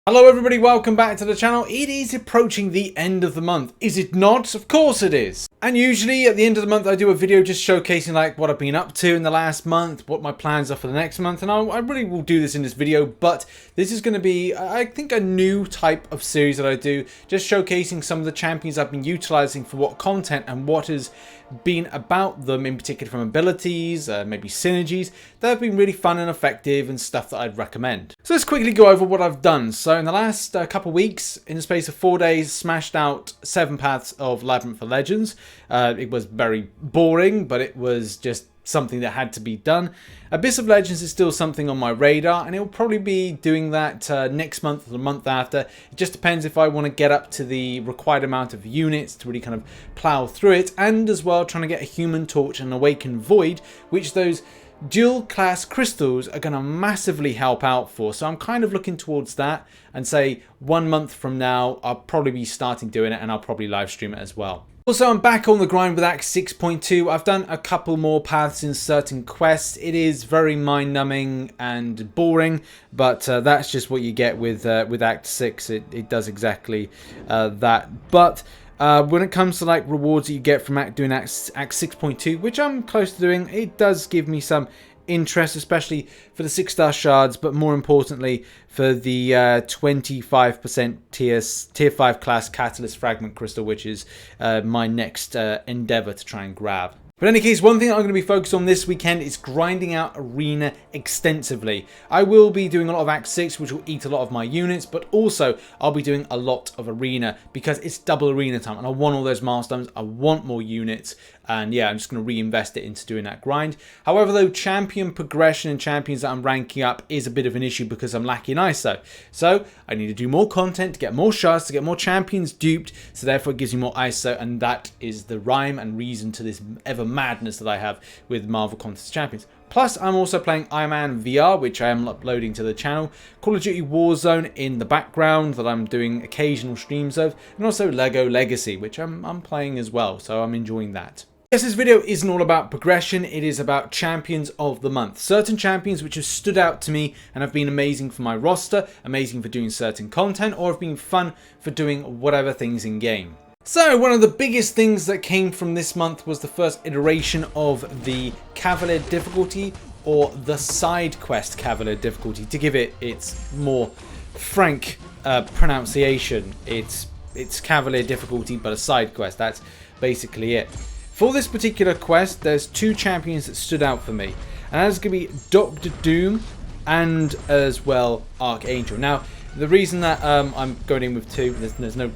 Hello everybody, welcome back to the channel. It is approaching the end of the month. Is it not? Of course it is. And usually at the end of the month I do a video just showcasing like what I've been up to in the last month, what my plans are for the next month, and I really will do this in this video, but this is going to be, I think, a new type of series that I do, just showcasing some of the champions I've been utilizing for what content and what has been about them, in particular from abilities, maybe synergies, that have been really fun and effective and stuff that I'd recommend. So let's quickly go over what I've done. So in the last couple of weeks, in the space of 4 days, smashed out 7 paths of Labyrinth for Legends. It was very boring, but it was just something that had to be done. Abyss of Legends is still something on my radar, and it will probably be doing that next month or the month after. It just depends if I want to get up to the required amount of units to really kind of plow through it, and as well trying to get a Human Torch and Awakened Void, which those dual class crystals are going to massively help out for. So I'm kind of looking towards that, and say 1 month from now I'll probably be starting doing it, and I'll probably live stream it as well. Also, I'm back on the grind with Act 6.2. I've done a couple more paths in certain quests. It is very mind-numbing and boring, but that's just what you get with Act 6. It does exactly that. But when it comes to like rewards that you get from doing Act 6.2, which I'm close to doing, it does give me some interest, especially for the 6-star shards, but more importantly for the 25% tier 5 class catalyst fragment crystal, which is my next endeavor to try and grab. But in any case, one thing that I'm going to be focused on this weekend is grinding out Arena extensively. I will be doing a lot of Act 6, which will eat a lot of my units, but also I'll be doing a lot of Arena because it's double Arena time, and I want all those milestones, I want more units, and yeah, I'm just going to reinvest it into doing that grind. However, though, champion progression and champions that I'm ranking up is a bit of an issue because I'm lacking ISO. So I need to do more content to get more shards, to get more champions duped, so therefore it gives me more ISO, and that is the rhyme and reason to this ever madness that I have with Marvel Contest Champions. Plus, I'm also playing Iron Man VR, which I am uploading to the channel, Call of Duty Warzone in the background that I'm doing occasional streams of, and also Lego Legacy, which I'm playing as well, so I'm enjoying that. Yes, this video isn't all about progression, it is about champions of the month. Certain champions which have stood out to me and have been amazing for my roster, amazing for doing certain content, or have been fun for doing whatever things in game. So one of the biggest things that came from this month was the first iteration of the Cavalier difficulty, or the side quest Cavalier difficulty, to give it its more frank pronunciation. It's Cavalier difficulty but a side quest, that's basically it. For this particular quest, there's 2 champions that stood out for me, and that's going to be Dr. Doom and as well Archangel. Now, the reason that I'm going in with 2, there's no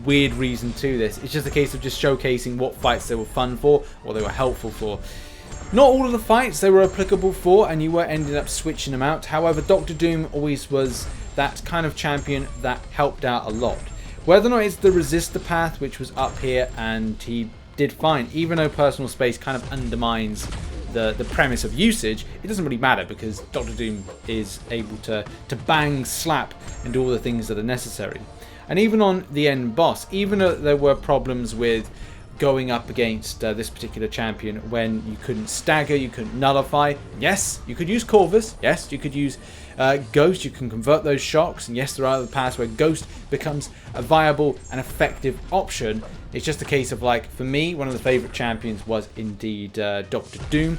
weird reason to this. It's just a case of just showcasing what fights they were fun for, or they were helpful for. Not all of the fights they were applicable for, and you were ending up switching them out. However, Dr. Doom always was that kind of champion that helped out a lot. Whether or not it's the resistor path, which was up here, and he did fine, even though personal space kind of undermines the premise of usage, it doesn't really matter because Dr. Doom is able to bang, slap, and do all the things that are necessary. And even on the end boss, even though there were problems with going up against this particular champion when you couldn't stagger, you couldn't nullify. Yes, you could use Corvus. Yes, you could use Ghost. You can convert those shocks. And yes, there are other paths where Ghost becomes a viable and effective option. It's just a case of, like, for me, one of the favourite champions was indeed Dr. Doom,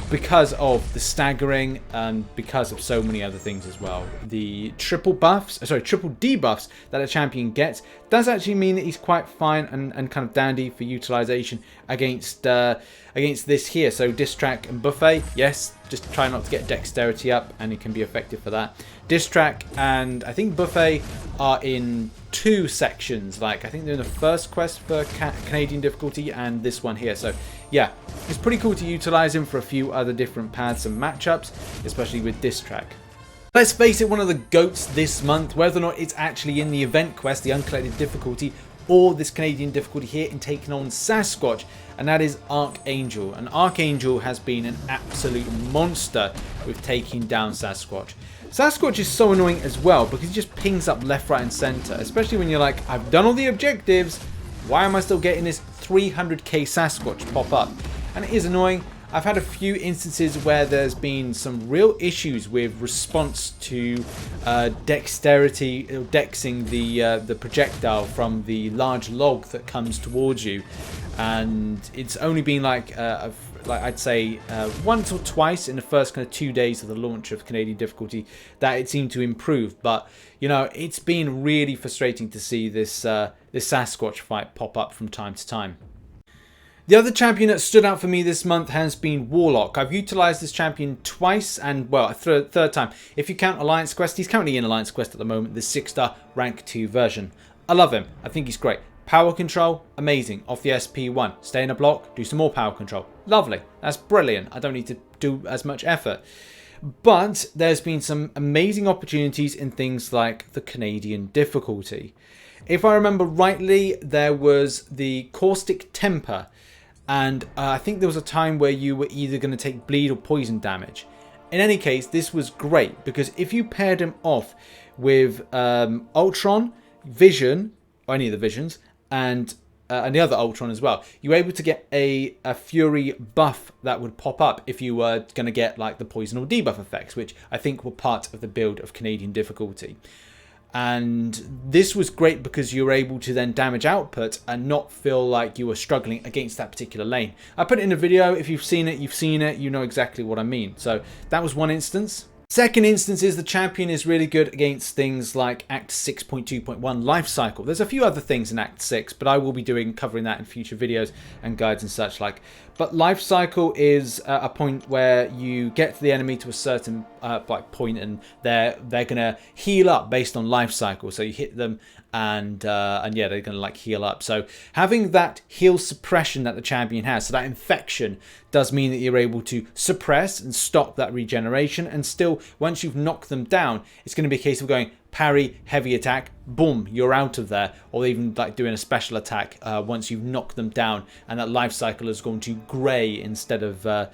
because of the staggering and because of so many other things as well. The triple debuffs that a champion gets does actually mean that he's quite fine and kind of dandy for utilization against this here. So Distrack and Buffet, yes, just try not to get dexterity up and it can be effective for that. Distrack and I think Buffet are in 2 sections, like I think they're in the first quest for Canadian difficulty and this one here. So yeah, it's pretty cool to utilize him for a few other different paths and matchups, especially with Distrack. Let's face it, one of the GOATs this month, whether or not it's actually in the event quest, the uncollected difficulty, or this Canadian difficulty here in taking on Sasquatch, and that is Archangel. And Archangel has been an absolute monster with taking down Sasquatch. Sasquatch is so annoying as well because he just pings up left, right and center, especially when you're like, I've done all the objectives, why am I still getting this 300k Sasquatch pop up? And it is annoying. I've had a few instances where there's been some real issues with response to dexterity, dexing the projectile from the large log that comes towards you, and it's only been like I'd say once or twice in the first kind of 2 days of the launch of Canadian difficulty that it seemed to improve. But you know, it's been really frustrating to see this this Sasquatch fight pop up from time to time. The other champion that stood out for me this month has been Warlock. I've utilised this champion twice, and well, a third time. If you count Alliance Quest, he's currently in Alliance Quest at the moment, the 6-star rank 2 version. I love him. I think he's great. Power control, amazing. Off the SP1. Stay in a block, do some more power control. Lovely. That's brilliant. I don't need to do as much effort. But there's been some amazing opportunities in things like the Canadian difficulty. If I remember rightly, there was the Caustic Temper. And I think there was a time where you were either going to take bleed or poison damage. In any case, this was great because if you paired him off with Ultron, Vision, or any of the Visions, and the other Ultron as well, you were able to get a Fury buff that would pop up if you were going to get like the poison or debuff effects, which I think were part of the build of Canadian difficulty. And this was great because you were able to then damage output and not feel like you were struggling against that particular lane. I put it in a video. If you've seen it, you've seen it. You know exactly what I mean. So that was one instance. Second instance is the champion is really good against things like Act 6.2.1 Life Cycle. There's a few other things in Act 6, but I will be covering that in future videos and guides and such like. But Life Cycle is a point where you get the enemy to a certain point, and they're gonna heal up based on Life Cycle. So you hit them, and yeah, they're gonna like heal up. So having that heal suppression that the champion has, so that infection does mean that you're able to suppress and stop that regeneration, and still once you've knocked them down, it's going to be a case of going parry, heavy attack, boom, you're out of there, or even like doing a special attack once you've knocked them down, and that life cycle is going to grey instead of the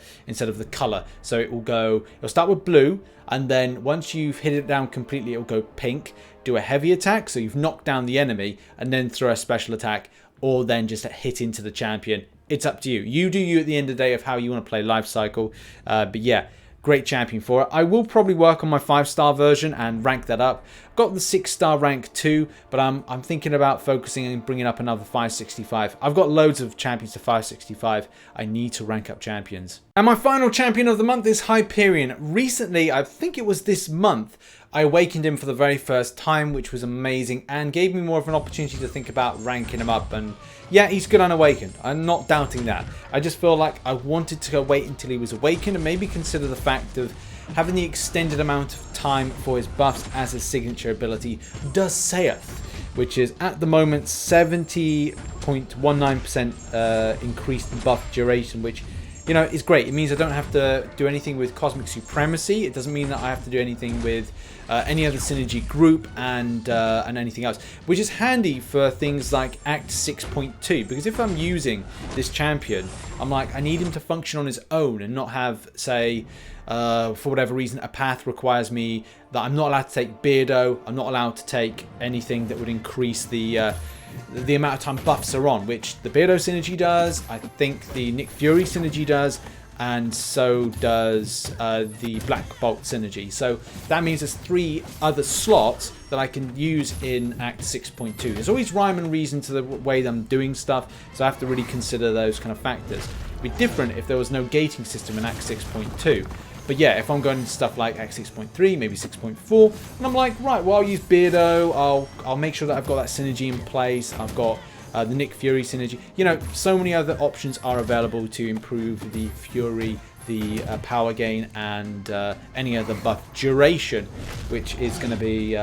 color. So it'll start with blue, and then once you've hit it down completely, it'll go pink. Do a heavy attack, so you've knocked down the enemy, and then throw a special attack, or then just a hit into the champion. It's up to you. You do you at the end of the day of how you want to play life cycle. But yeah, great champion for it. I will probably work on my 5-star version and rank that up. I've got the 6-star rank too, but I'm thinking about focusing and bringing up another 565. I've got loads of champions to 565. I need to rank up champions. And my final champion of the month is Hyperion. Recently, I think it was this month, I awakened him for the very first time, which was amazing and gave me more of an opportunity to think about ranking him up. And yeah, he's good unawakened. I'm not doubting that. I just feel like I wanted to go wait until he was awakened and maybe consider the fact of having the extended amount of time for his buffs as his signature ability does saith, which is at the moment 70.19% increased buff duration, which, you know, is great. It means I don't have to do anything with Cosmic Supremacy. It doesn't mean that I have to do anything with any other synergy group and anything else, which is handy for things like Act 6.2, because if I'm using this champion, I'm like, I need him to function on his own and not have, say, for whatever reason, a path requires me that I'm not allowed to take Beardo. I'm not allowed to take anything that would increase the amount of time buffs are on, which the Beardo synergy does. I think the Nick Fury synergy does, and so does the Black Bolt synergy. So that means there's 3 other slots that I can use in Act 6.2. There's always rhyme and reason to the way that I'm doing stuff, so I have to really consider those kind of factors. It'd be different if there was no gating system in Act 6.2. But yeah, if I'm going into stuff like Act 6.3, maybe 6.4, and I'm like, right, well, I'll use Beardo, I'll make sure that I've got that synergy in place, I've got the Nick Fury synergy. You know, so many other options are available to improve the Fury, the power gain, and any other buff duration, which is going to be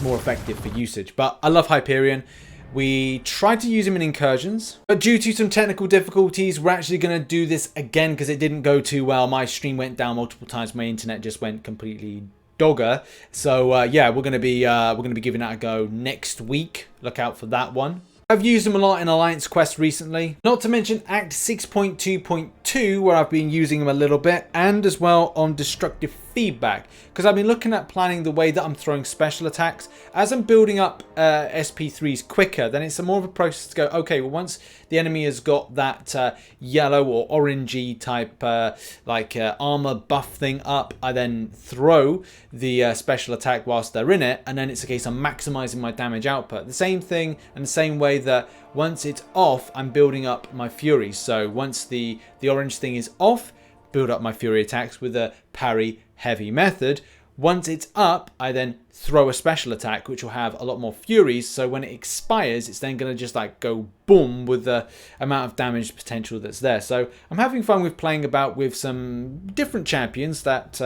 more effective for usage. But I love Hyperion. We tried to use him in incursions, but due to some technical difficulties, we're actually going to do this again because it didn't go too well. My stream went down multiple times. My internet just went completely dogger. So yeah, we're going to be giving that a go next week. Look out for that one. I've used him a lot in Alliance Quest recently, not to mention Act 6.2.2, where I've been using him a little bit, and as well on Destructive feedback, because I've been looking at planning the way that I'm throwing special attacks. As I'm building up SP3s quicker, then it's more of a process to go, okay, well, once the enemy has got that yellow or orangey type armor buff thing up, I then throw the special attack whilst they're in it, and then it's a case of maximizing my damage output. The same thing and the same way that once it's off, I'm building up my furies. So once the orange thing is off, build up my fury attacks with a parry heavy method. Once it's up, I then throw a special attack which will have a lot more furies, so when it expires it's then going to just like go boom with the amount of damage potential that's there. So I'm having fun with playing about with some different champions that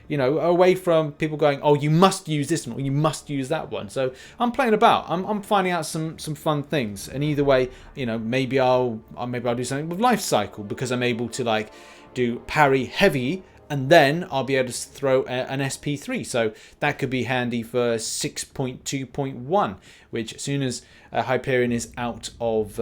you know, away from people going, oh, you must use this one or you must use that one. So I'm playing about, I'm finding out some fun things, and either way, you know, maybe I'll do something with life cycle, because I'm able to like do parry heavy, and then I'll be able to throw an SP3. So that could be handy for 6.2.1, which as soon as Hyperion is out of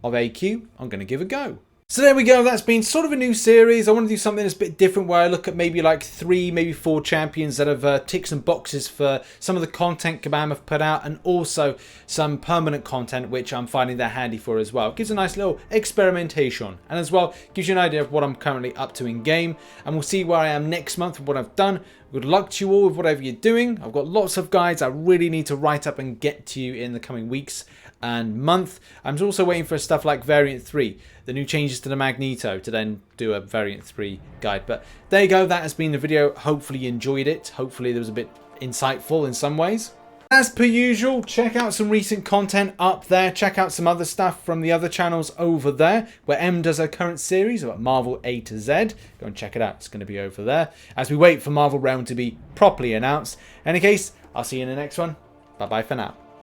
AQ, I'm going to give a go. So there we go, that's been sort of a new series. I want to do something that's a bit different, where I look at maybe like 3, maybe 4 champions that have ticked some boxes for some of the content Kabam have put out, and also some permanent content which I'm finding they're handy for as well. It gives a nice little experimentation, and as well gives you an idea of what I'm currently up to in game, and we'll see where I am next month with what I've done. Good luck to you all with whatever you're doing. I've got lots of guides I really need to write up and get to you in the coming weeks and month. I'm also waiting for stuff like Variant 3, the new changes to the Magneto, to then do a Variant 3 guide. But there you go, that has been the video. Hopefully you enjoyed it. Hopefully it was a bit insightful in some ways. As per usual, check out some recent content up there. Check out some other stuff from the other channels over there, where M does her current series about Marvel A to Z. Go and check it out. It's going to be over there as we wait for Marvel Realm to be properly announced. In any case, I'll see you in the next one. Bye-bye for now.